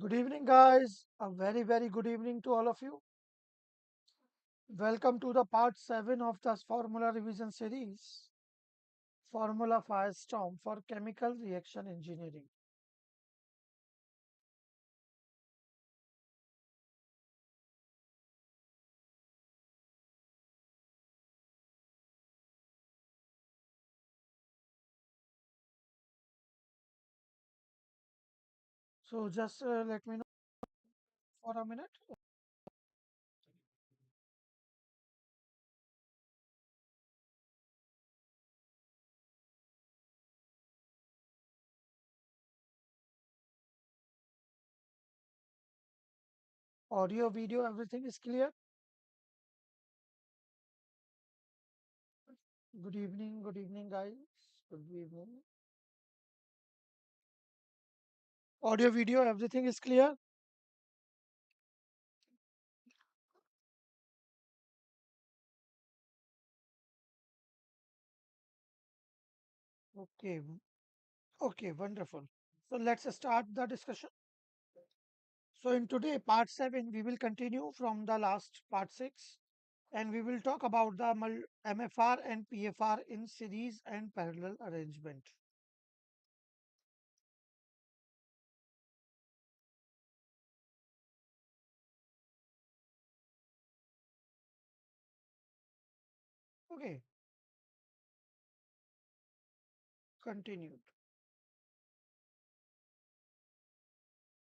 Good evening, guys. A very good evening to all of you. Welcome to the part 7 of the formula revision series, Formula Firestorm for Chemical Reaction Engineering. So, just let me know for a minute. Audio, video, everything is clear. Good evening, guys. Good evening. Audio, video, everything is clear. Okay, okay, wonderful. So, let's start the discussion. So, in today, part 7, we will continue from the last part 6 and we will talk about the MFR and PFR in series and parallel arrangement. Okay, continued.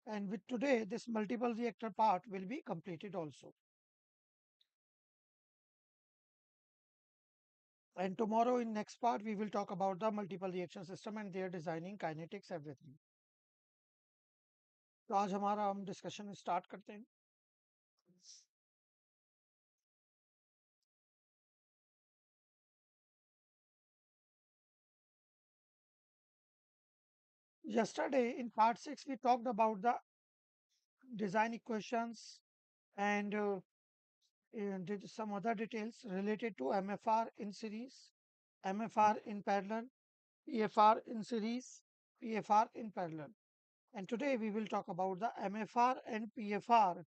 And with today, this multiple reactor part will be completed also. And tomorrow in next part, we will talk about the multiple reaction system and their designing, kinetics, everything. तो आज हमारा हम discussion start करते हैं. Yesterday in part 6, we talked about the design equations and did some other details related to MFR in series, MFR in parallel, PFR in series, PFR in parallel. And today we will talk about the MFR and PFR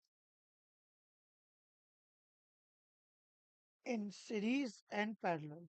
in series and parallel.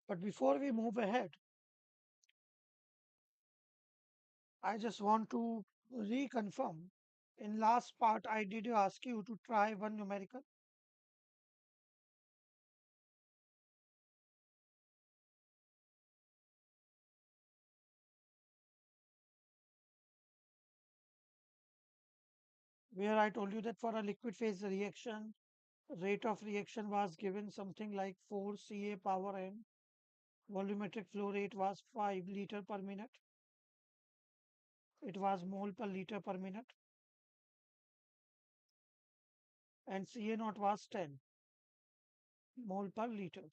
But before we move ahead, I just want to reconfirm. In last part, I did ask you to try one numerical. Where I told you that for a liquid phase reaction, rate of reaction was given something like 4 Ca power n. Volumetric flow rate was 5 liter per minute. It was mole per liter per minute. And Ca naught was 10 mole per liter.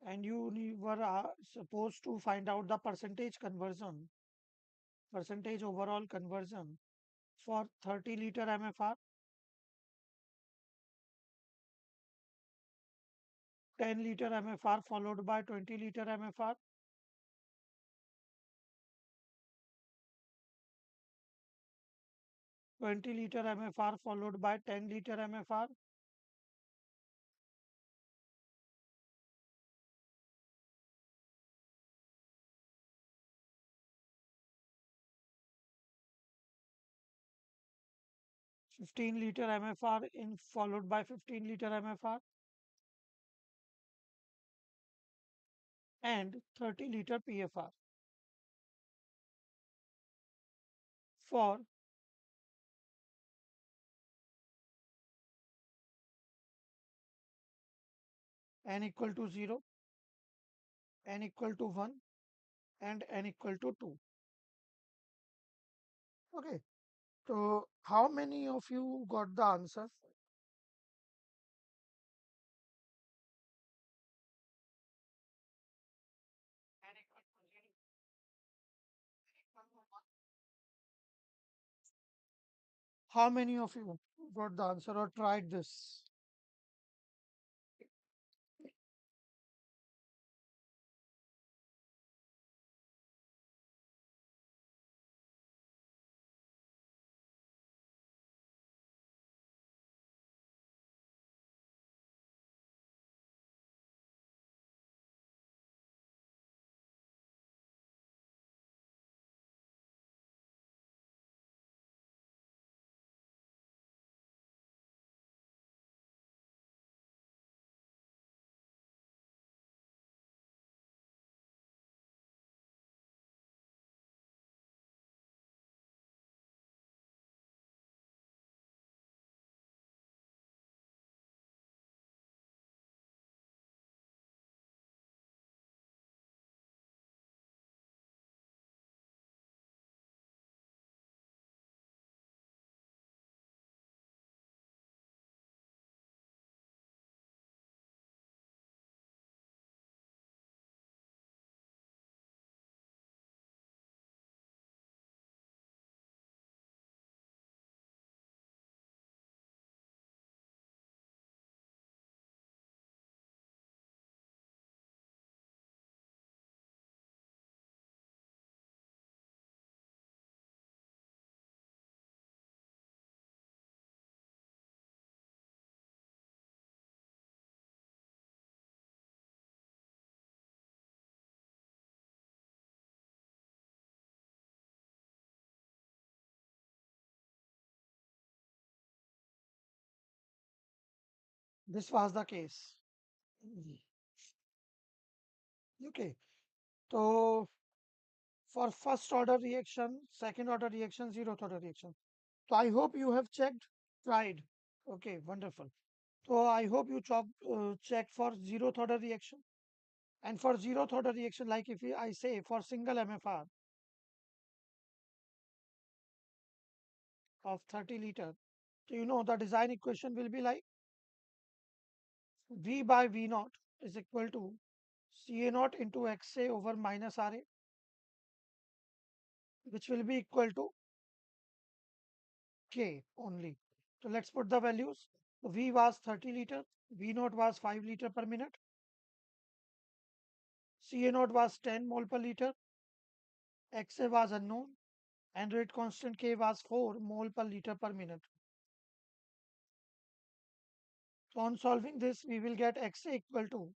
And you were supposed to find out the percentage overall conversion for 30 liter MFR, 10 liter MFR followed by 20 liter MFR, 20 liter MFR followed by 10 liter MFR, 15 liter MFR in followed by 15 liter MFR, and 30 liter PFR for n equal to 0. n equal to 1 and n equal to 2. Okay, so how many of you got the answer? How many of you got the answer or tried this? This was the case. Okay, so for first order reaction, second order reaction, zeroth order reaction. So I hope you have checked, tried. Okay, wonderful. So I hope you checked for zeroth order reaction. And for zeroth order reaction, like if I say for single MFR of 30 liter, so you know the design equation will be like V by V naught is equal to Ca naught into Xa over minus Ra, which will be equal to K only. So let's put the values. V was 30 liter, V naught was 5 liter per minute, Ca naught was 10 mole per liter, Xa was unknown, and rate constant K was 4 mole per liter per minute. So on solving this, we will get Xa equal to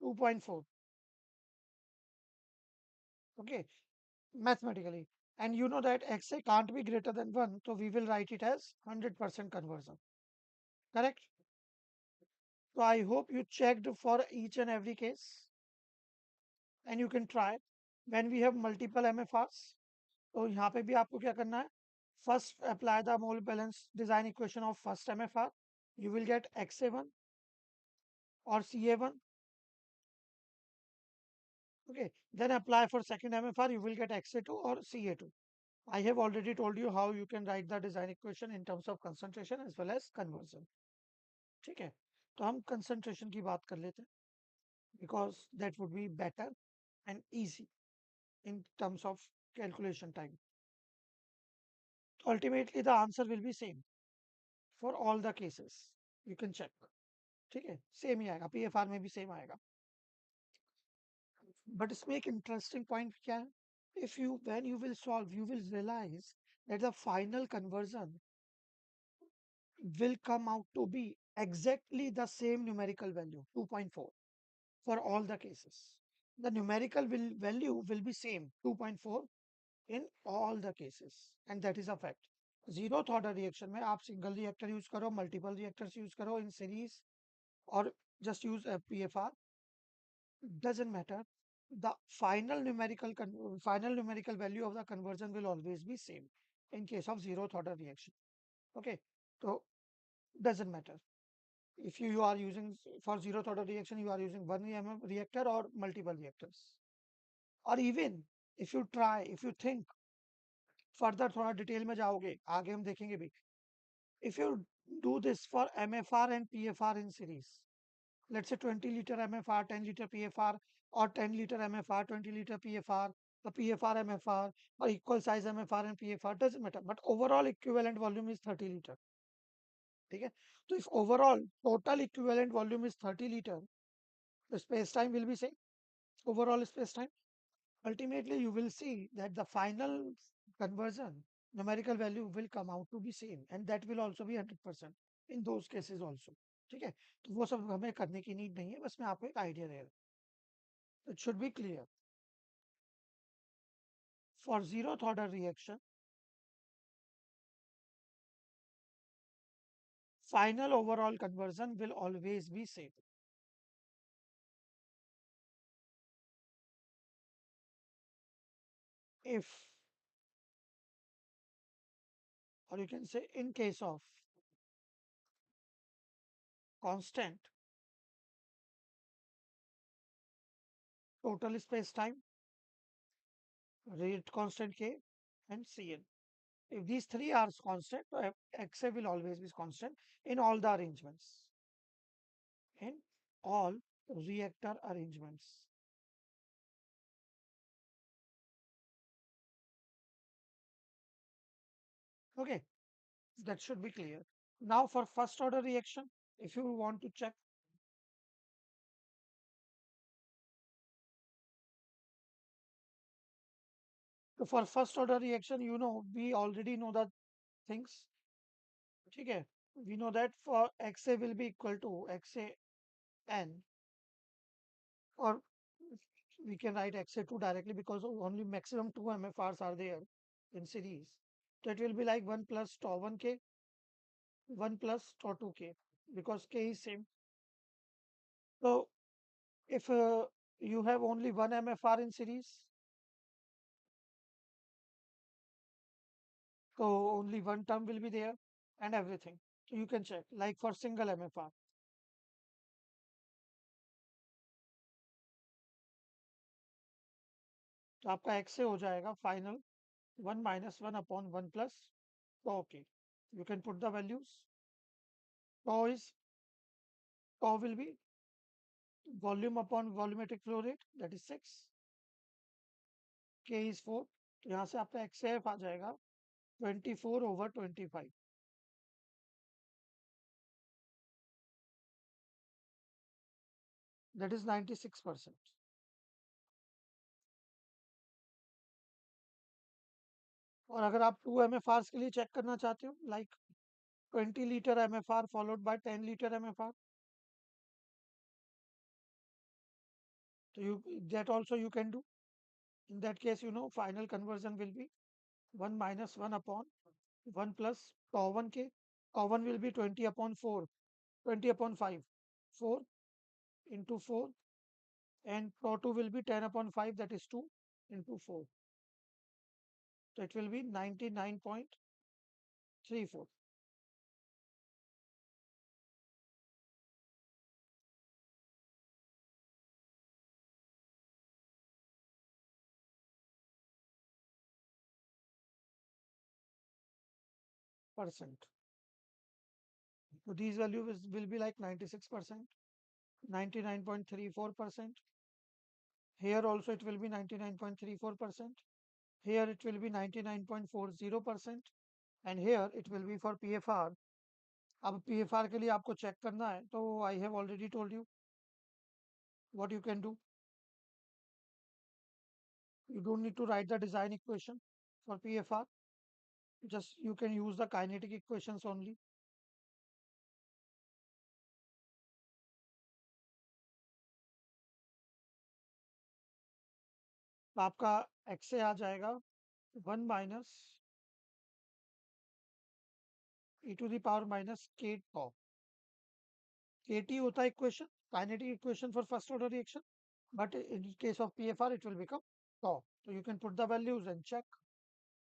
2.4. Okay, mathematically. And you know that Xa can't be greater than 1, so we will write it as 100% conversion. Correct? So I hope you checked for each and every case, and you can try. When we have multiple MFRs, तो यहाँ पे भी आपको क्या करना है? First apply the mole balance design equation of first MFR. You will get XA1 or CA1. Okay. Then apply for second MFR. You will get XA2 or CA2. I have already told you how you can write the design equation in terms of concentration as well as conversion. ठीक है? तो हम concentration की बात कर लेते हैं because that would be better and easy in terms of calculation time. Ultimately, the answer will be same for all the cases. You can check. ठीक है? Same ही आएगा. PFR में भी same आएगा. But इसमें एक interesting point क्या है? If you when you will solve, you will realize that the final conversion will come out to be exactly the same numerical value, 2.4, for all the cases. The numerical value will be same, 2.4, in all the cases, and that is a fact. Zeroth order reaction में आप single reactor use करो, multiple reactors use करो in series, or just use PFR, doesn't matter. The final numerical value of the conversion will always be same in case of zeroth order reaction. Okay, so doesn't matter. If you are using for zeroth order reaction, you are using one reactor or multiple reactors. और even if you try, if you think further थोड़ा detail में जाओगे, आगे हम देखेंगे भी. If you do this for MFR and PFR in series, let's say 20 liter MFR, 10 liter PFR, or 10 liter MFR, 20 liter PFR, the PFR MFR, or equal size MFR and PFR, doesn't matter. But overall equivalent volume is 30 liter. Okay? So if overall total equivalent volume is 30 liter, the space time will be same. Overall space time. Ultimately, you will see that the final conversion numerical value will come out to be same, and that will also be 100% in those cases also. ठीक है, तो वो सब हमें करने की need नहीं है, बस मैं आपको एक आइडिया दे रहा हूँ. It should be clear. For zeroth order reaction, final overall conversion will always be same. If, or you can say in case of constant total space time, rate constant K, and Cn. If these three are constant, XA will always be constant in all the arrangements, in all reactor arrangements. Okay, that should be clear. Now for first order reaction, if you want to check, so for first order reaction, we already know the things. Okay, we know that for XA will be equal to XAN, or we can write XA2 directly because only maximum 2 MFRs are there in series. So it will be like 1 plus tau 1K, 1 plus tau 2K, because K is same. So if you have only one MFR in series, so only one term will be there and everything. So you can check like for single MFR. तो आपका x से हो जाएगा final 1 minus 1 upon 1 plus tau k. You can put the values. Tau will be volume upon volumetric flow rate, that is 6. K is 4. तो यहाँ से आपका XAF आ जाएगा 24/25. That is 96%. और अगर आप 2 MFRs के लिए चेक करना चाहते हो, like 20 liter MFR followed by 10 liter MFR, so that also you can do. In that case, final conversion will be 1 minus 1 upon 1 plus tau 1K. Tau 1 will be 20 upon 4, 20 upon 5, 4 into 4, and tau 2 will be 10 upon 5, that is 2 into 4. So it will be 99.34%. So these values will be like 96%, 99.34%. Here also it will be 99.34%. Here it will be 99.40%. And here it will be for PFR. अब PFR के लिए आपको check करना है, तो I have already told you what you can do. You don't need to write the design equation for PFR. Just you can use the kinetic equations only. तो आपका x से आ जाएगा 1 minus e to the power minus k tau. KT होता है equation, kinetic equation for first order reaction. But in case of PFR, it will become tau. So you can put the values and check.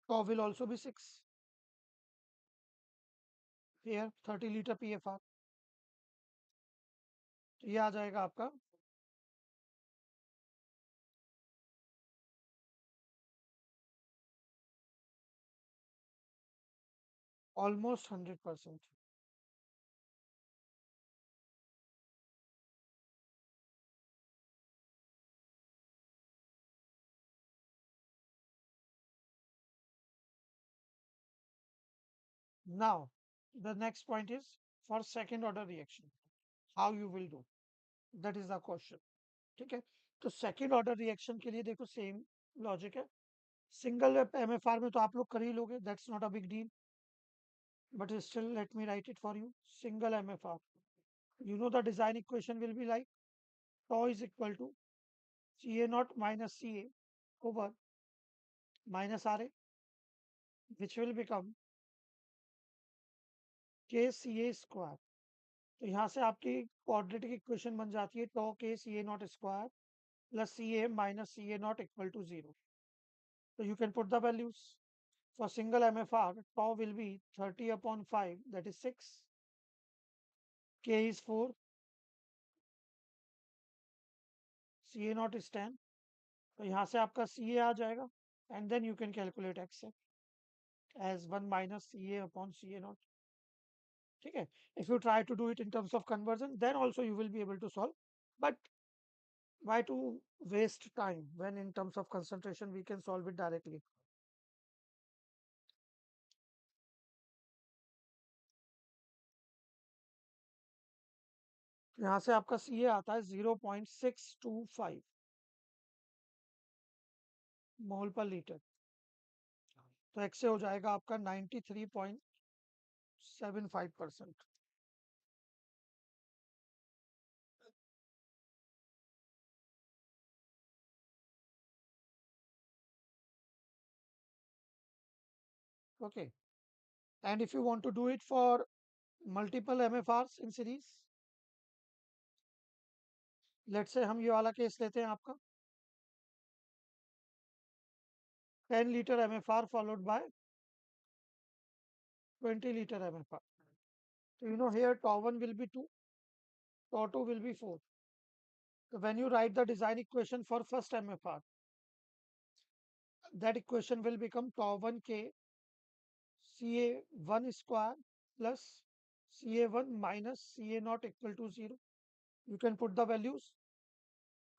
Tau will also be 6. Here, 30 liter PFR. तो ये आ जाएगा आपका almost 100%। Now, the next point is for second order reaction, how you will do. That is the question. ठीक है, तो second order reaction के लिए देखो सेम लॉजिक है। सिंगल एमएफआर में तो आप लोग कर ही लोगे, that's not a big deal, but still let me right it for you. Single MFR, you know the design equation will be like tau is equal to Ca naught minus Ca over minus Ra, which will become Kca square। तो यहाँ से आपकी quadratic equation बन जाती है tau k Ca naught square plus Ca minus Ca naught equal to 0। So you can put the values. For single MFR, tau will be 30 upon 5, that is 6. K is 4. Ca naught is 10। तो यहाँ से आपका Ca आ जाएगा, and then you can calculate X as 1 minus Ca upon Ca naught। ठीक है, if you try to do it in terms of conversion, then also you will be able to solve, but why to waste time when in terms of concentration we can solve it directly। यहाँ से आपका Ca आता है 0.625 मोल पर litre, तो X से हो जाएगा आपका 93.75%। Okay, and if you want to do it for multiple MFRs in series, let's say हम ये वाला केस लेते हैं आपका 10 liter MFR followed by 20 liter MFR। So you know here tau 1 will be 2, tau 2 will be 4। So when you write the design equation for first MFR, that equation will become tau 1 k Ca1 square plus Ca1 minus Ca naught equal to 0। You can put the values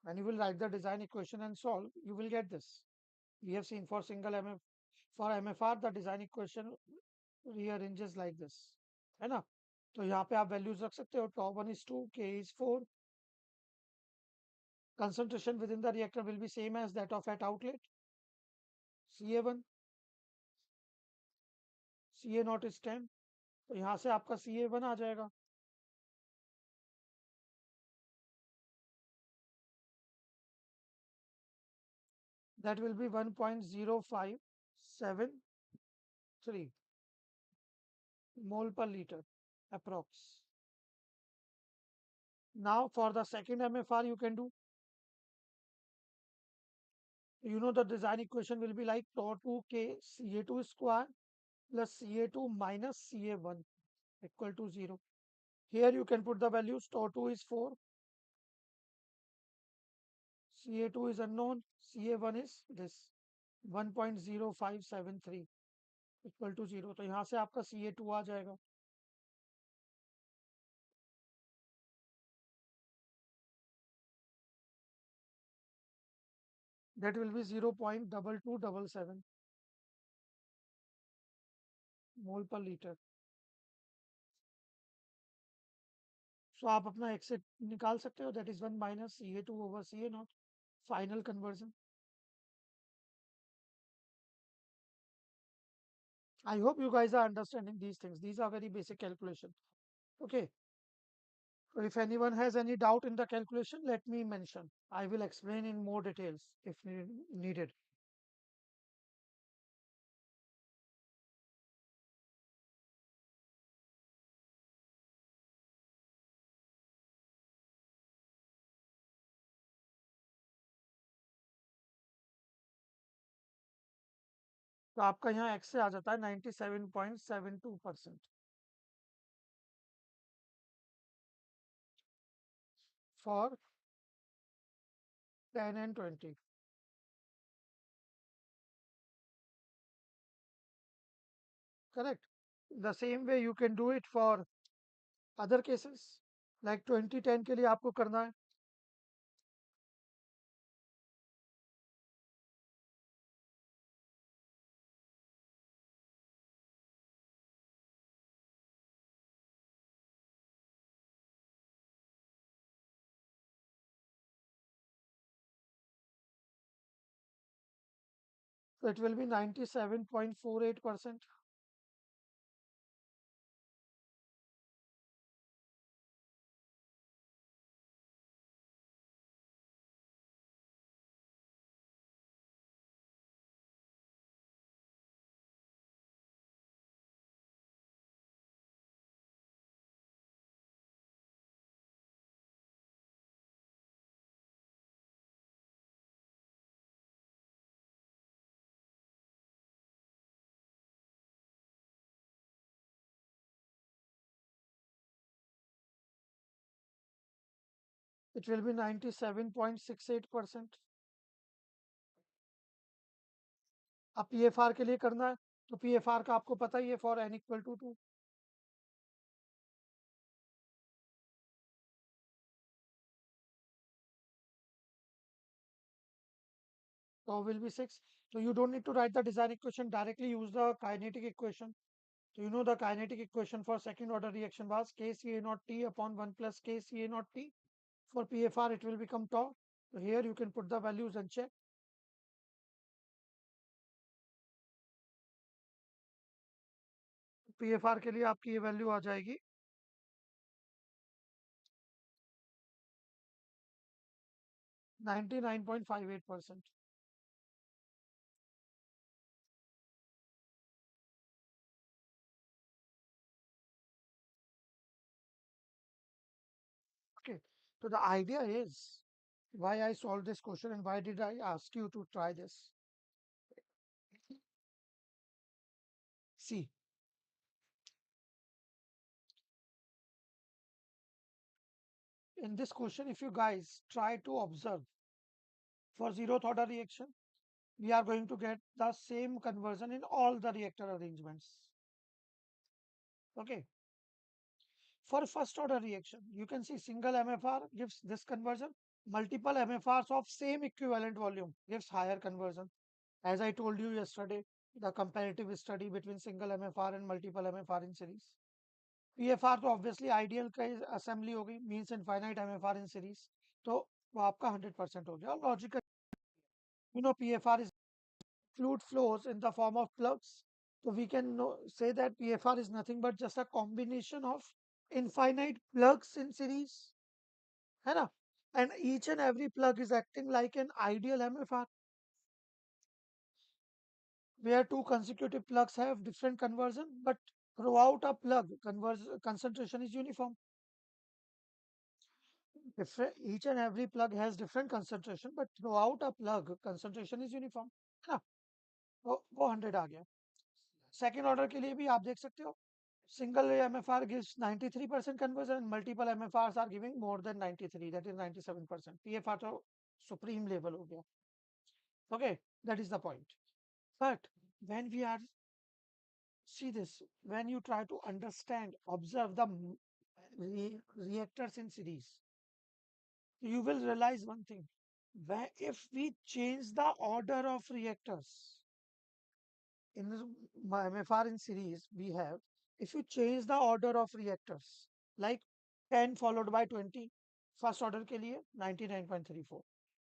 and you will write the design equation and solve, you will get this। We have seen for single for MFR the design equation rearranges like this, है ना। तो यहाँ पे आप values रख सकते हो, tau 1 is 2, k is 4, concentration within the reactor will be same as that of at outlet, Ca1, Ca naught is 10। तो यहाँ से आपका Ca1 आ जाएगा, that will be 1.0573 mole per liter approx। Now for the second MFR you can do, you know the design equation will be like tau 2 k Ca2 square plus Ca2 minus Ca1 equal to 0। Here you can put the values, tau 2 is 4, Ca2 is unknown, Ca1 is this 1.0573 equal to 0। तो यहाँ से आपका Ca2 आ जाएगा, that will be 0.2277 मोल पर litre. सो आप अपना x निकाल सकते हो, that is 1 minus Ca2 over Ca naught, final conversion. I hope you guys are understanding these things. These are very basic calculation. Okay. So if anyone has any doubt in the calculation, let me mention. I will explain in more details if needed. तो आपका यहाँ x से आ जाता है 97.72%। for 10 and 20. Correct. The same way you can do it for other cases. Like 2010 के लिए आपको करना है. So it will be 97.48%. It will be 97.68%. अब PFR के लिए करना है तो PFR का आपको पता ही है for n equal to 2. So will be 6. So you don't need to write the design equation directly, use the kinetic equation. So you know the kinetic equation for second order reaction was 𝐂𝐶A0T upon 1 plus 𝐂𝐶A0T. For PFR it will become tau. So here you can put the values and check. PFR के लिए आपकी ये value आ जाएगी 99.58%. Okay. So the idea is why I solved this question and why did I ask you to try this? See, in this question, if you guys try to observe for zeroth order reaction, we are going to get the same conversion in all the reactor arrangements. Okay. For first order reaction, you can see single MFR gives this conversion. Multiple MFRs of same equivalent volume gives higher conversion. As I told you yesterday, the comparative study between single MFR and multiple MFR in series. PFR तो obviously ideal का assembly हो गई, means infinite MFR in series. तो वो आपका 100% हो गया. Logical, you know, PFR is fluid flows in the form of plugs. So we can say that PFR is nothing but just a combination of infinite plugs in series. है ना? And each and every plug is acting like an ideal MFR, where two consecutive plugs have different conversion, but throughout a plug, concentration is uniform. Each and every plug has different concentration, but throughout a plug, concentration is uniform. है ना? वो 100 आ गया. Second order के लिए भी आप देख सकते हो. Single MFR gives 93% conversion, multiple MFRs are giving more than 93, that is 97%. PFR तो supreme level हो गया. Okay, that is the point. But when we are, see this, when you try to understand, observe the reactors in series, you will realize one thing. Where if we change the order of reactors in MFR in series, we have, if you change the order of reactors, like 10 followed by 20, first order के लिए 99.34,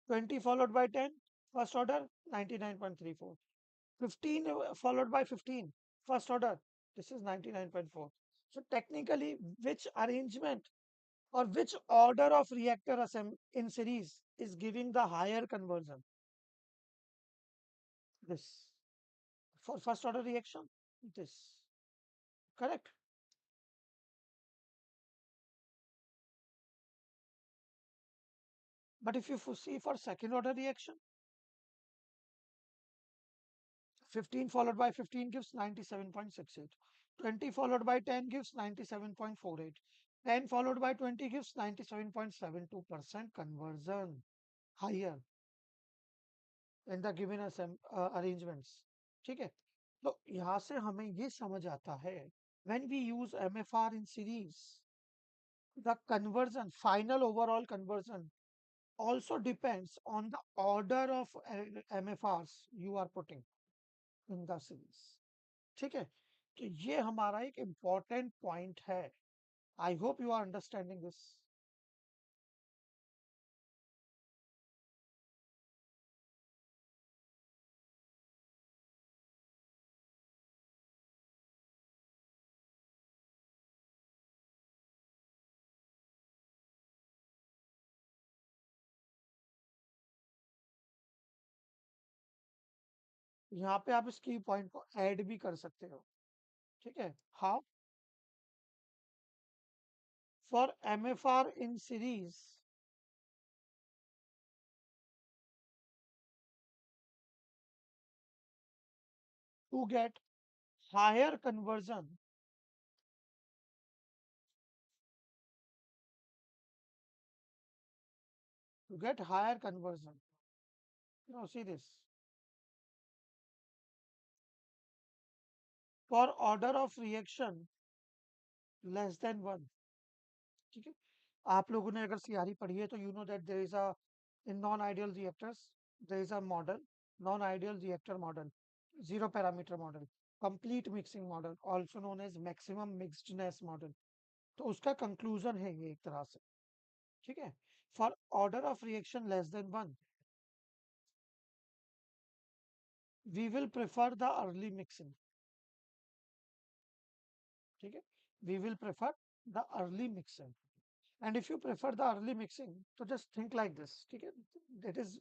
20 followed by 10, first order 99.34, 15 followed by 15, first order, this is 99.4. So technically, which arrangement or which order of reactor in series is giving the higher conversion? This. For first order reaction, this. Correct. But if you see for second order reaction, 15 followed by 15 gives 97.68. 20 followed by 10 gives 97.48. 10 followed by 20 gives 97.72% conversion, higher in the given arrangements. ठीक है, तो यहाँ से हमें ये समझ आता है when we use MFR in series, the conversion, final overall conversion also depends on the order of MFRs you are putting in the series. ठीक है, तो ये हमारा एक important point है. I hope you are understanding this. यहाँ पे आप इस की पॉइंट को ऐड भी कर सकते हो. ठीक है, how? For MFR in series, to get higher conversion, to get higher conversion, see this, for order of reaction less than 1. ठीक है, आप लोगों ने अगर सीआरई पढ़ी है तो you know that there is a, in non-ideal reactors there is a model, non-ideal reactor model, zero parameter model, complete mixing model, also known as maximum mixedness model. तो उसका कंक्लूजन है ये एक तरह से. ठीक है, for order of reaction less than 1, we will prefer the early mixing. ठीक है, we will prefer the early mixing. And if you prefer the early mixing, so just think like this. ठीक है, that is,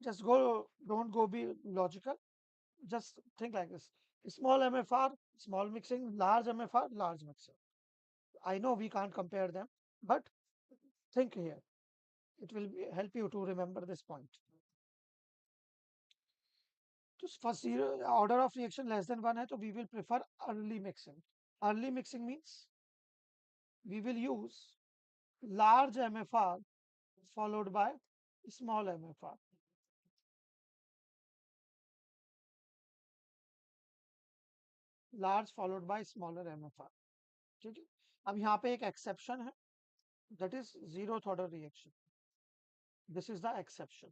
just go, don't go be logical, just think like this. Small MFR, small mixing, large MFR, large mixing. I know we can't compare them, but think here. It will help you to remember this point. तो first order of reaction less than 1 है, तो we will prefer early mixing. Early mixing means we will use large MFR followed by small MFR. Large followed by smaller MFR. ठीक है, अब यहाँ पे एक exception है, that is zeroth order reaction. This is the exception.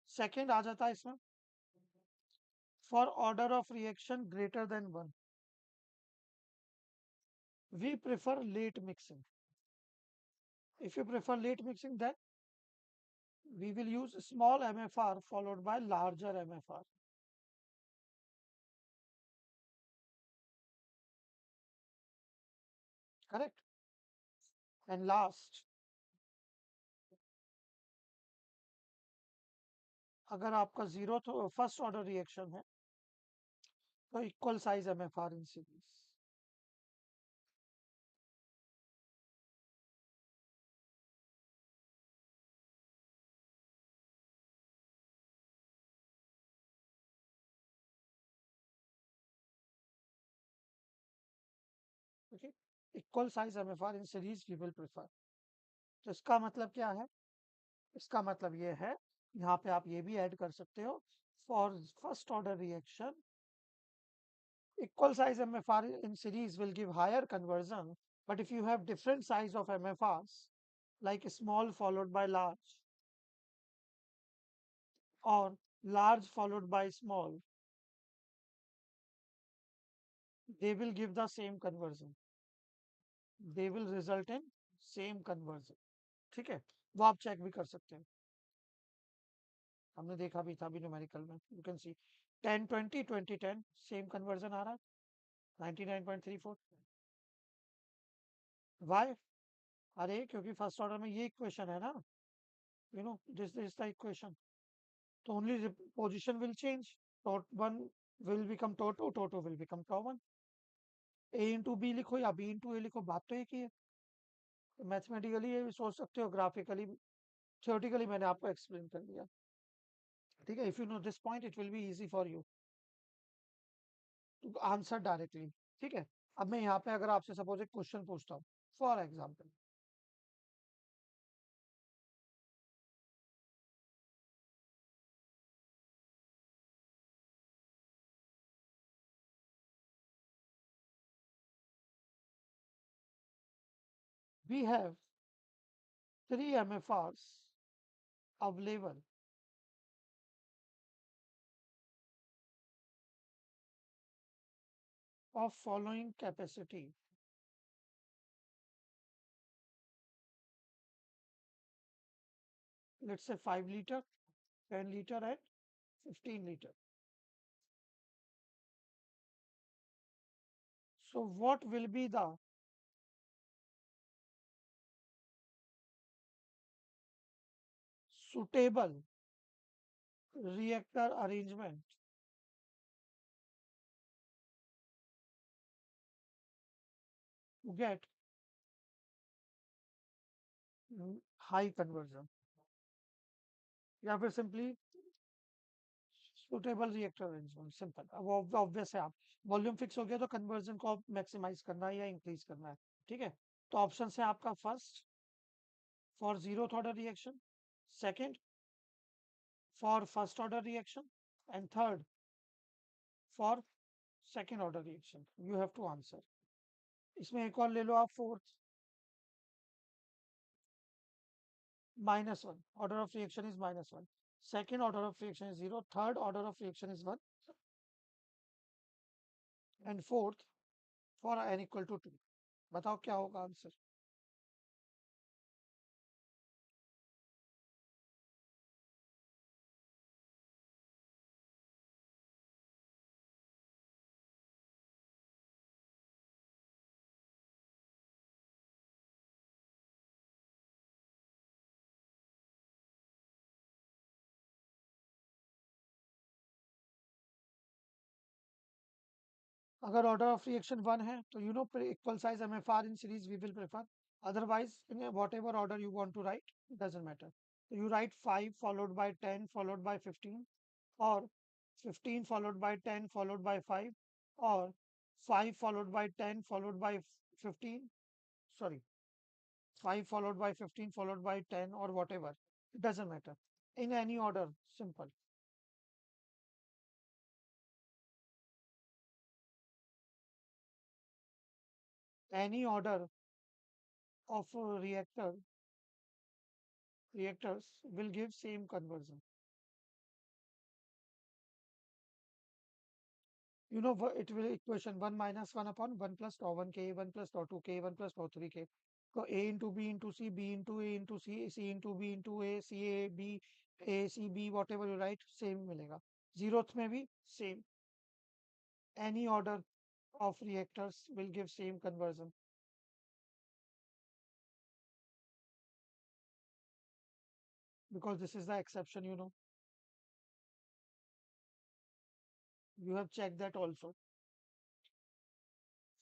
Second आ जाता है इसमें, for order of reaction greater than 1, we prefer late mixing. If you prefer late mixing, then we will use small MFR followed by larger MFR. Correct? And last, अगर आपका zero first order reaction है तो equal size MFR in series. Okay, equal size MFR in series we will prefer. तो इसका मतलब क्या है? इसका मतलब ये है, यहाँ पे आप ये भी ऐड कर सकते हो, for first order reaction equal size MFR in series will give higher conversion, but if you have different size of MFRs, like small followed by large or large followed by small, they will give the same conversion. They will result in same conversion. ठीक है, वो आप check भी कर सकते हैं, हमने देखा भी था अभी न्यूमेरिकल में. You can see 10 20 20 10 same conversion आ रहा है, 99.34. वाई? अरे क्योंकि फर्स्ट ऑर्डर में ये इक्वेशन है ना, दिस इज द इक्वेशन. तो only position will change. Tot 1 will become tot 2, tot 2 will become tau 1. A into B लिखो या B into A लिखो, बात तो एक ही है. मैथमेटिकली ये भी सोच सकते हो, ग्राफिकली, थियोरेटिकली मैंने आपको एक्सप्लेन कर दिया. ठीक है, if you know this point it will be easy for you to answer directly. ठीक है, अब मैं यहाँ पे अगर आपसे सपोज एक क्वेश्चन पूछता हूँ, for example, we have three MFRs available of following capacity. Let's say 5 liter, 10 liter and 15 liter. So what will be the suitable reactor arrangement to get high conversion? या फिर simply suitable reactor arrangement, simple. अब obvious है, आप volume fix हो गया तो conversion को maximise करना है या इंक्रीज करना है। ठीक है, तो ऑप्शन है आपका first for zeroth order reaction, second for first order reaction and third for second order reaction. You have to answer. इसमें एक और ले लो आप, fourth -1, order of reaction is -1, second order of reaction is 0, third order of reaction is 1 and fourth for n = 2। बताओ क्या होगा answer? अगर ऑर्डर ऑफ रिएक्शन 1 है तो you know equal size MFR in series we will prefer, otherwise in whatever order you want to write, it doesn't matter. So you write 5 followed by 10 followed by 15, or 15 followed by 10 followed by 5, or 5 followed by 10 followed by 15, sorry, 5 followed by 15 followed by 10, or whatever, it doesn't matter, in any order, simple. Any order of reactors will give same conversion. You know, it will equation 1 minus 1 upon 1 plus tau 1 k, 1 plus tau 2 k, 1 plus tau 3 k. So A into B into C, B into A into C, C into B into A, C A B, A C B, whatever you write, same मिलेगा. Zeroth में भी same. Any order of reactors will give same conversion. Because this is the exception, you know. You have checked that also.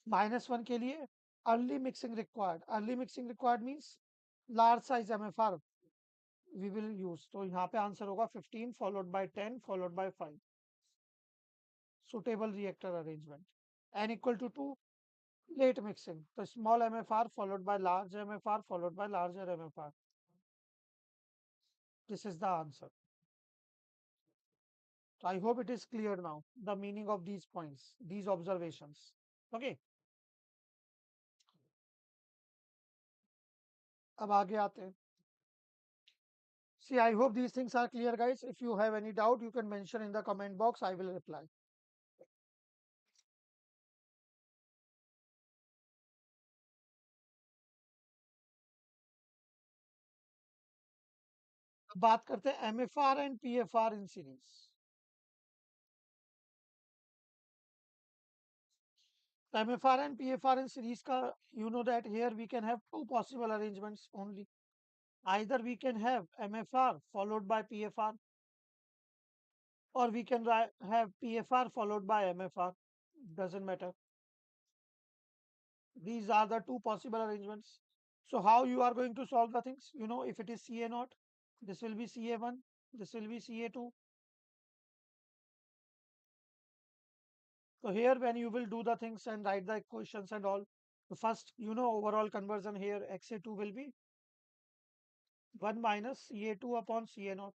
-1 के लिए early mixing required. Early mixing required means large size MFR we will use. तो यहाँ पे answer होगा 15 followed by 10 followed by 5. Suitable reactor arrangement. n = 2, late mixing. So small MFR followed by large MFR followed by larger MFR. This is the answer. So I hope it is clear now, the meaning of these points, these observations. Okay. अब आगे आते हैं. See, I hope these things are clear, guys. If you have any doubt, you can mention in the comment box. I will reply. अब बात करते हैं MFR and PFR in series. MFR and PFR in series ka, you know that here we can have two possible arrangements only. Either we can have MFR followed by PFR, or we can have PFR followed by MFR. Doesn't matter. These are the two possible arrangements. So how you are going to solve the things? You know, if it is CA0, this will be CA1, this will be CA2. So here when you will do the things and write the equations and all, the first, overall conversion here, XA2 will be 1 minus CA2 upon CA0.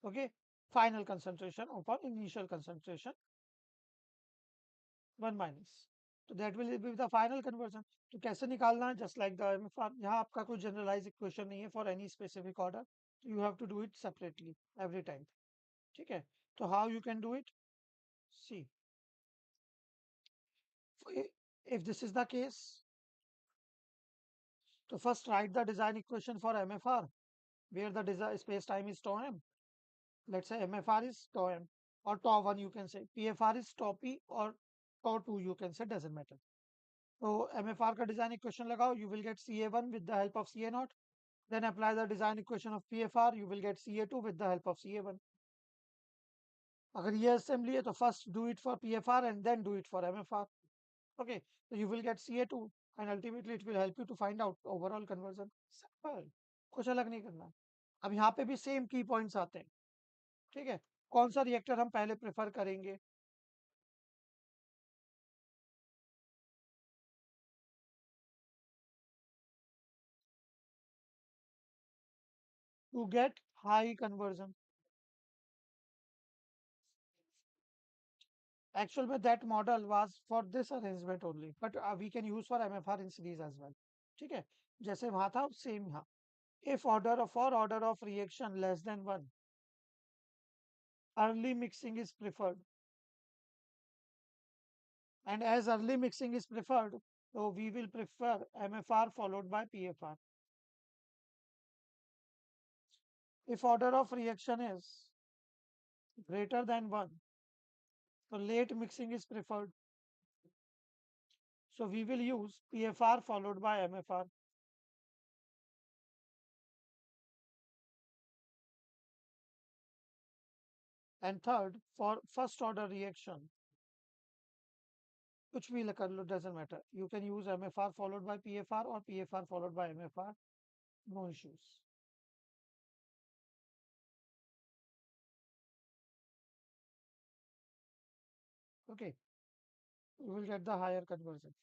Okay. Final concentration upon initial concentration, 1 minus. So that will be the final conversion. तो कैसे निकालना है? Just like the MFR. यहाँ आपका कोई generalized equation नहीं है for any specific order. You have to do it separately every time. ठीक है? तो how you can do it? See, if this is the case, so first write the design equation for MFR, where the design space time is tau m. Let's say MFR is tau m or tau 1 you can say. PFR is tau p or tau 2 you can say, doesn't matter. So MFR का design equation लगाओ, you will get CA1 with the help of CA0. Then apply the design equation of PFR, you will get CA2 with the help of CA1. अगर ये assembly है तो first do it for PFR and then do it for MFR. Okay, so you will get CA2 and ultimately it will help you to find out overall conversion. Simple. कुछ अलग नहीं करना. अब यहाँ पे भी सेम की पॉइंट्स आते हैं. ठीक है, कौन सा रिएक्टर हम पहले प्रेफर करेंगे? To get high conversion. Actual में that model was for this arrangement only, but we can use for MFR in series as well. ठीक है, जैसे वहां था सेम यहाँ. If order of reaction less than 1, early mixing is preferred. And as early mixing is preferred, so we will prefer MFR followed by PFR. If order of reaction is greater than 1, so late mixing is preferred. So we will use PFR followed by MFR. And third, for first order reaction, which we doesn't matter. You can use MFR followed by PFR or PFR followed by MFR. No issues. Okay, you will get the higher conversion.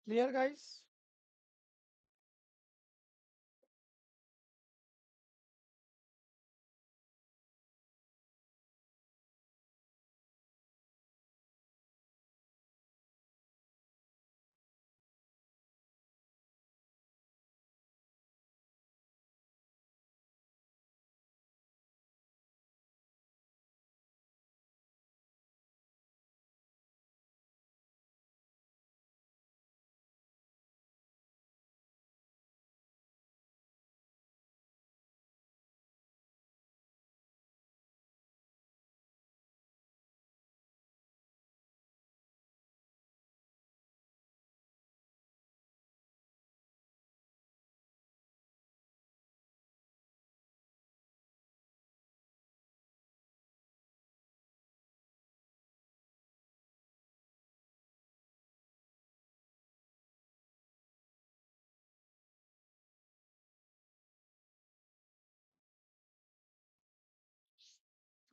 Clear, guys?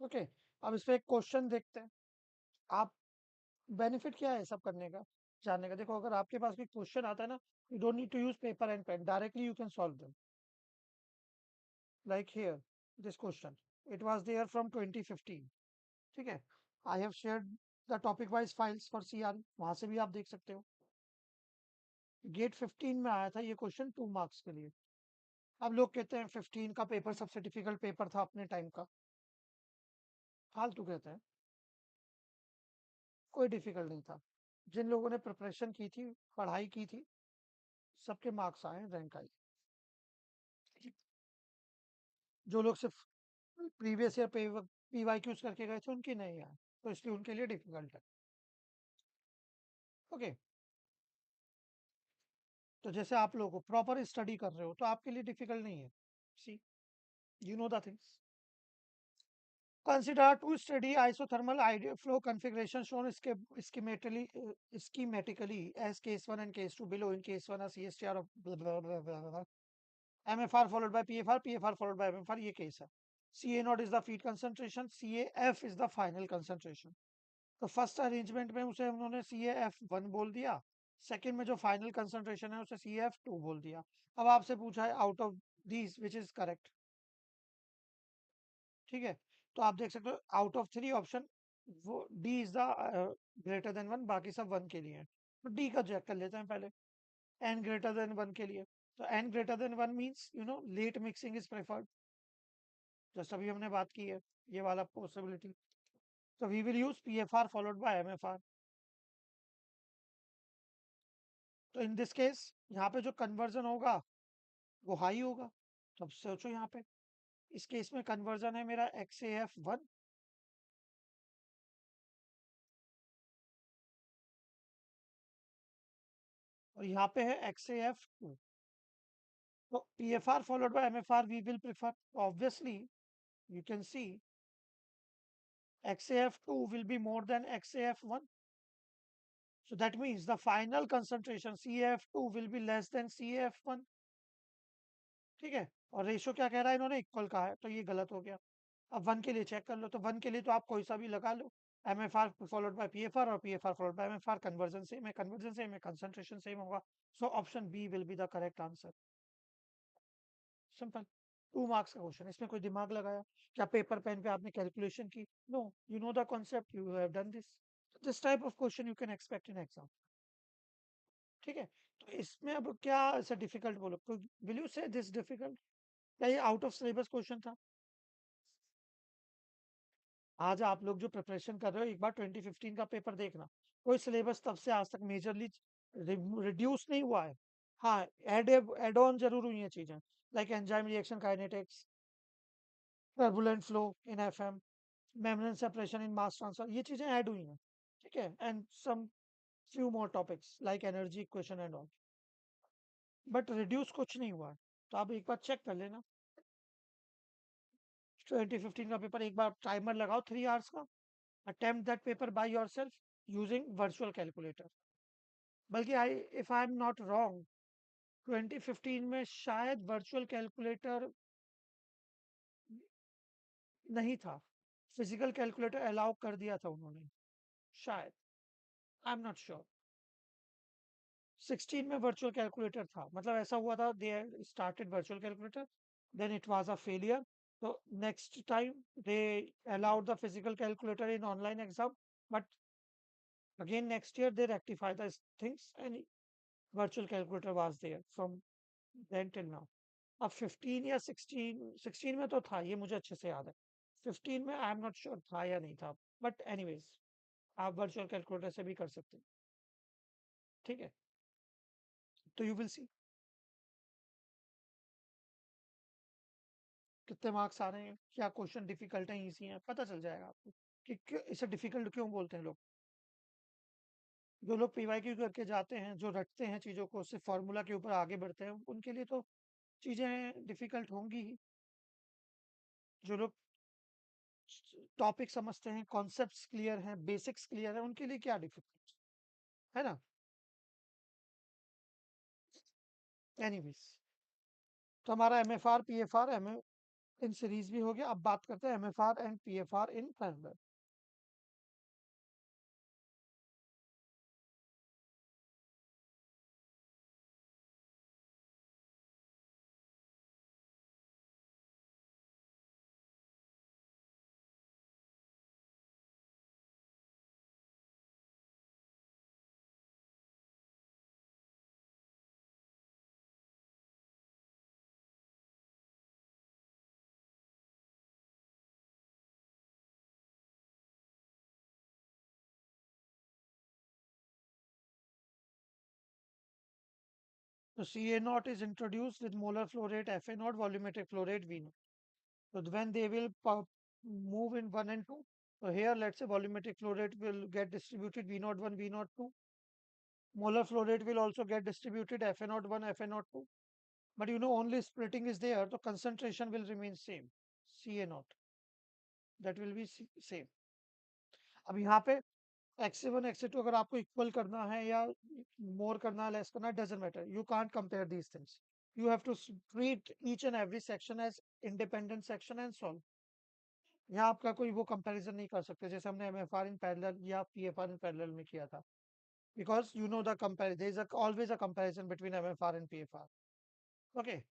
Okay, अब इस पे एक question देखते हैं. आप benefit क्या है सब करने का, जानने का? देखो, अगर आपके पास भी क्वेश्चन आता है ना, you don't need to use paper and pen, directly you can solve them. Like here this question, it was there from 2015. ठीक है, I have shared the topic wise files for CR, वहां से भी आप देख सकते हो. गेट 15 में आया था ये क्वेश्चन 2 मार्क्स के लिए. अब लोग कहते हैं 15 का पेपर सबसे डिफिकल्ट पेपर था अपने टाइम का. फालतू कहते हैं. कोई डिफिकल्ट नहीं था। जिन लोगों ने प्रिपरेशन की थी, पढ़ाई की थी, सबके मार्क्स आए, रैंक आई। जो लोग सिर्फ प्रीवियस ईयर पीवाईक्यूज करके गए थे उनकी नहीं आए, तो इसलिए उनके लिए डिफिकल्ट है। ओके, तो जैसे आप लोगों को प्रॉपर स्टडी कर रहे हो तो आपके लिए डिफिकल्ट नहीं है। See, you know the things. Consider to study isothermal ideal flow configuration shown schematically as case 1 and case 2 below. In case 1, a CSTR of blah, blah, blah, blah, blah, blah. MFR followed by PFR, PFR followed by MFR. ये case है. CA naught is the feed concentration, CAF is the final concentration. तो first arrangement में उसे उन्होंने CAF1 बोल दिया, second में जो फाइनल कंसंट्रेशन है उसे CAF2 बोल दिया। अब आपसे पूछा है out of these which is correct, ठीक है। तो आप देख सकते हो आउट ऑफ 3 ऑप्शन वो D is the greater than 1, बाकी सब 1 के लिए है। तो डी का चेक कर लेते हैं पहले, एन ग्रेटर देन 1 के लिए। तो n greater than 1 means late mixing is preferred, जैसे अभी हमने बात की है, ये वाला पॉसिबिलिटी। तो we will use PFR followed by MFR। तो इन दिस केस यहाँ पे जो कन्वर्जन होगा वो हाई होगा। तो अब सोचो यहाँ पे इस केस में कन्वर्जन है मेरा XAF1 और यहाँ पे है XAF2। So PFR followed by MFR we will prefer. Obviously, you can see XAF2 will be more than XAF1. So that means the final concentration CAF2 will be less than CAF1. ठीक है, और ratio क्या कह रहा है, इन्होंने equal कहा है, तो ये गलत हो गया। अब 1 के लिए चेक कर लो, तो 1 के लिए तो आप कोई सा भी लगा लो, MFR फॉलोड बाय PFR और PFR followed by MFR। Conversion same है, कंसंट्रेशन सेम होगा। So option B will be the correct answer. Simple, 2 marks का क्वेश्चन, इसमें कोई दिमाग लगाया क्या, पेपर पेन पे आपने कैलकुलेशन की? No, you know the concept, you have done this type of question you can expect in exam. ठीक है, तो इसमें अब क्या ऐसा डिफिकल्ट बोलो, तो विल यू से दिस डिफिकल्ट? क्या ये आउट ऑफ सिलेबस क्वेश्चन था? आज आप लोग जो प्रिपरेशन कर रहे हो, एक बार 2015 का पेपर देखना, कोई सिलेबस तब से आज तक मेजरली रिड्यूस नहीं हुआ है। हाँ, एड ऑन जरूर हुई है चीजें, like enzyme reaction kinetics, turbulent flow in FM, membrane separation in mass transfer, ये चीजें ऐड हुई हैं। ठीक है, and some few more topics like energy equation and all, but reduce कुछ नहीं हुआ है। तो आप एक बार चेक कर लेना 2015 का पेपर, एक बार टाइमर लगाओ 3 आवर्स का, attempt that paper by yourself using virtual calculator. बल्कि if I am not wrong, 2015 में शायद वर्चुअल कैलकुलेटर नहीं था, फिजिकल कैलकुलेटर अलाउ कर दिया था उन्होंने शायद, आई एम नॉट श्योर। 16 में वर्चुअल कैलकुलेटर था, मतलब ऐसा हुआ था, they started virtual calculator, then it was a failure, तो next time they allowed the physical calculator in online exam, but again next year they rectify the things and virtual calculator was there from then till now. अब 15 या 16 में तो था, ये मुझे अच्छे से याद है। 15 में आई एम नॉट श्योर था या नहीं था, बट एनीवेज आप वर्चुअल कैलकुलेटर से भी कर सकते हैं। ठीक है, तो यू विल सी कितने मार्क्स आ रहे हैं, क्या क्वेश्चन डिफिकल्ट है, इजी है, पता चल जाएगा आपको कि इसे डिफिकल्ट क्यों बोलते हैं लोग। जो लोग PYQ करके जाते हैं, जो रटते हैं चीजों को, सिर्फ फॉर्मूला के ऊपर आगे बढ़ते हैं, उनके लिए तो चीजें डिफिकल्ट होंगी ही। जो लोग टॉपिक समझते हैं, कॉन्सेप्ट्स क्लियर हैं, बेसिक्स क्लियर है, उनके लिए क्या डिफिकल्ट है ना। एनीवेज, तो हमारा MFR PFR M in series भी हो गया। अब बात करते हैं MFR and PFR in parallel. So Ca naught is introduced with molar flow rate Fa naught, volumetric flow rate V naught. So when they will move in 1 and 2, so here let's say volumetric flow rate will get distributed V naught 1, V naught 2. Molar flow rate will also get distributed Fa naught 1, Fa naught 2. But only splitting is there, so concentration will remain same. Ca naught, that will be same. अब यहाँ पे XA1 XA2 अगर आपको equal करना है या मोर करना है लेस करना है doesn't matter you can't compare these things you have to treat each and every section as independent section and solve. यहाँ आपका कोई वो कंपैरिजन नहीं कर सकते जैसे हमने MFR इन पैरेलल या PFR इन पैरेलल में किया था because the comparison there is always a comparison between MFR and PFR. Okay,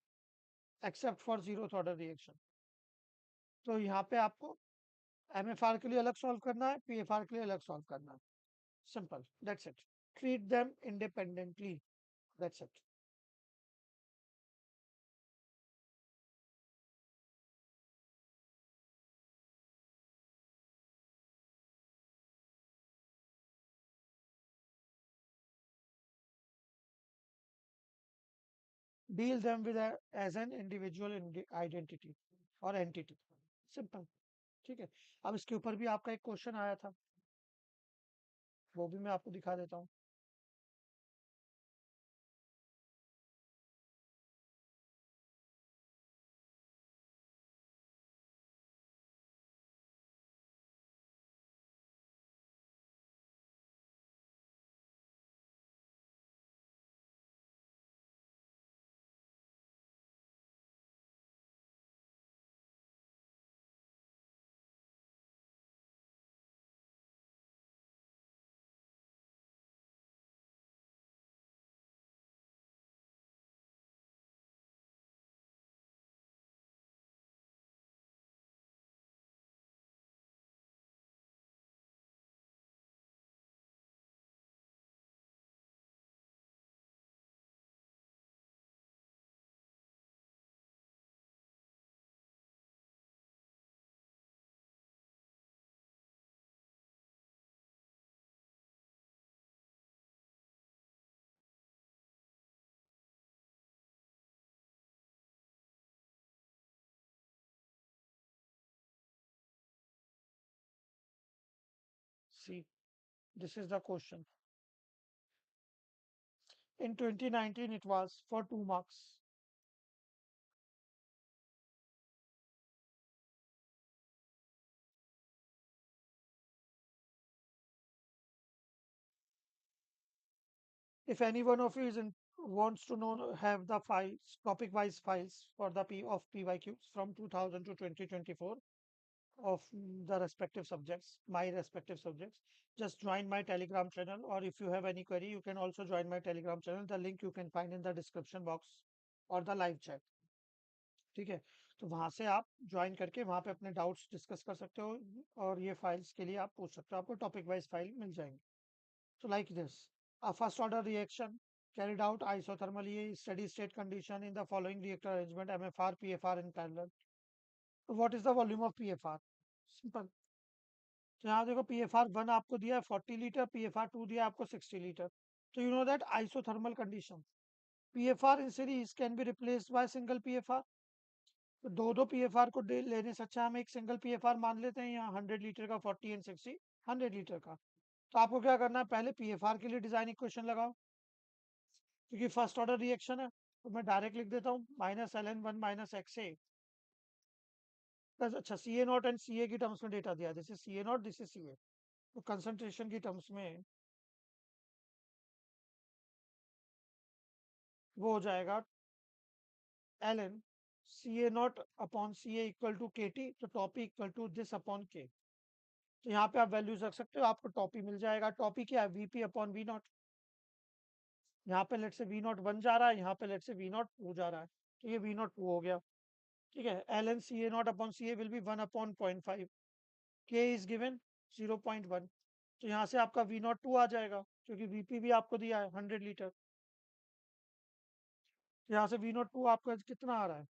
except for zeroth order reaction. तो यहाँ पे आपको MFR के लिए अलग सॉल्व करना है, PFR के लिए अलग सॉल्व करना है. Simple. That's it. Treat them independently. That's it. Deal them with as an individual identity or entity. Simple. ठीक है. अब इसके ऊपर भी आपका एक क्वेश्चन आया था, वो भी मैं आपको दिखा देता हूँ. See, this is the question. In 2019, it was for 2 marks. If any one of you wants to know, have the files, topic-wise files for the PYQs from 2000 to 2024 of the respective subjects, my respective subjects, just join my Telegram channel. Or if you have any query, you can also join my Telegram channel. The link you can find in the description box or the live chat. ठीक है, तो वहां से आप join करके वहां पे अपने डाउट्स डिस्कस कर सकते हो और ये फाइल्स के लिए आप पूछ सकते हो, आपको टॉपिक वाइज फाइल मिल जाएंगे. So like this, a first order reaction carried out isothermally steady state condition in the following reactor arrangement MFR PFR in parallel. So what is the volume of PFR? Simple. तो यहाँ देखो PFR 1 आपको दिया है 40 litre, PFR 2 दिया है आपको 60 litre. तो you know that isothermal condition PFR in series can be replaced by single PFR. तो दो PFR को लेने से अच्छा हम एक सिंगल PFR मान लेते हैं यहाँ 100 लीटर का 40 एंड 60 100 लीटर का. तो आपको क्या करना है, पहले PFR के लिए डिजाइन इक्वेशन लगाओ क्योंकि फर्स्ट ऑर्डर रिएक्शन है. तो मैं डायरेक्ट लिख देता हूँ -ln1 -XA प्लस अच्छा Ca0 एंड Ca की टर्म्स में डेटा दिया, this is Ca0, this is Ca. तो कंसंट्रेशन की टर्म्स में वो हो जाएगा ln Ca0 upon Ca equal to KT, तो टॉपी equal to this upon K. तो यहाँ पे आप वैल्यूज रख सकते हो, आपको टॉपी मिल जाएगा. टॉपी क्या है, Vp अपॉन V0. यहाँ पे लेट से V0 1 जा रहा है, यहाँ पे लेट से V0 2 जा रहा है, तो ये V0 2 हो गया. ठीक है, ln Ca0 upon Ca will be 1 upon 0.5. K is given 0.1. तो यहाँ से आपका V02 आ जाएगा क्योंकि Vp भी आपको दिया है 100 लीटर. तो यहाँ से V02 आपका कितना आ रहा है,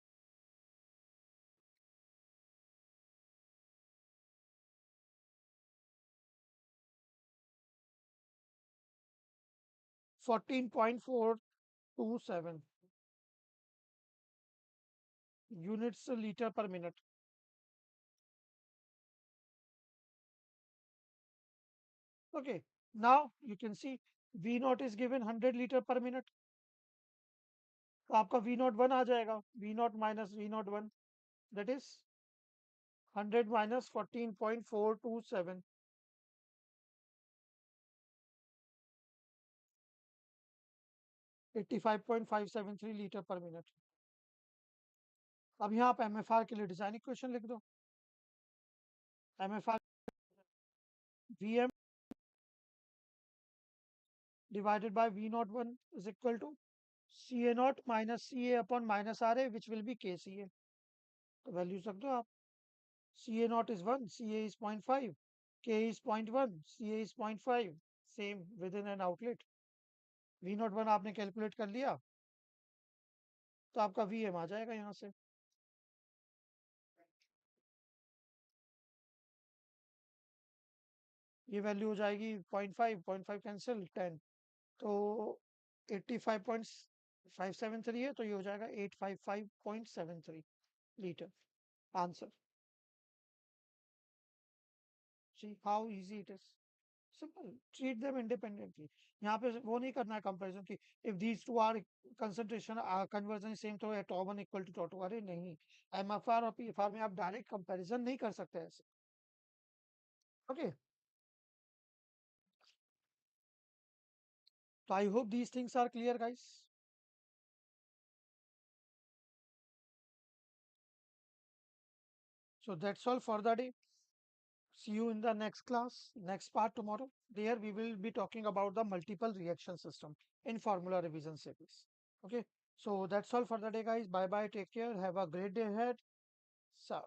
14.4 0.27 units liter per minute. Okay, now you can see V naught is given 100 liter per minute. तो आपका V naught 1 आ जाएगा. V naught minus V naught 1, that is 100 minus 14.427. 85.573 litre पर मिनट. अब यहाँ आप MFR के लिए डिजाइन इक्वेशन लिख दो. MFR VM divided by V naught 1 is equal to CA naught minus CA upon minus RA, which will be KCA. तो values रख दो आप. CA naught is 1, CA is 0.5, K is 0.1, CA is 0.5. Same within an outlet. V naught 1 आपने calculate कर लिया तो आपका VM आ जाएगा यहाँ से. ये वैल्यू हो जाएगी 0.5 कैंसिल 10, तो 85.573 है, तो ये हो जाएगा 855.73 litre. Answer. See how easy it is. Simple. Treat them independently. यहाँ पे वो नहीं करना है कंपैरिजन की if these two are concentration conversion same तो tau 1 equal to tau 2. अरे नहीं, MFR और PFR में आप डायरेक्ट कंपैरिजन नहीं कर सकते ऐसे. Okay, so I hope these things are clear, guys. So that's all for the day. See you in the next class, next part tomorrow. There we will be talking about the multiple reaction system in formula revision series. Okay, so that's all for the day, guys. Bye bye. Take care. Have a great day ahead. So.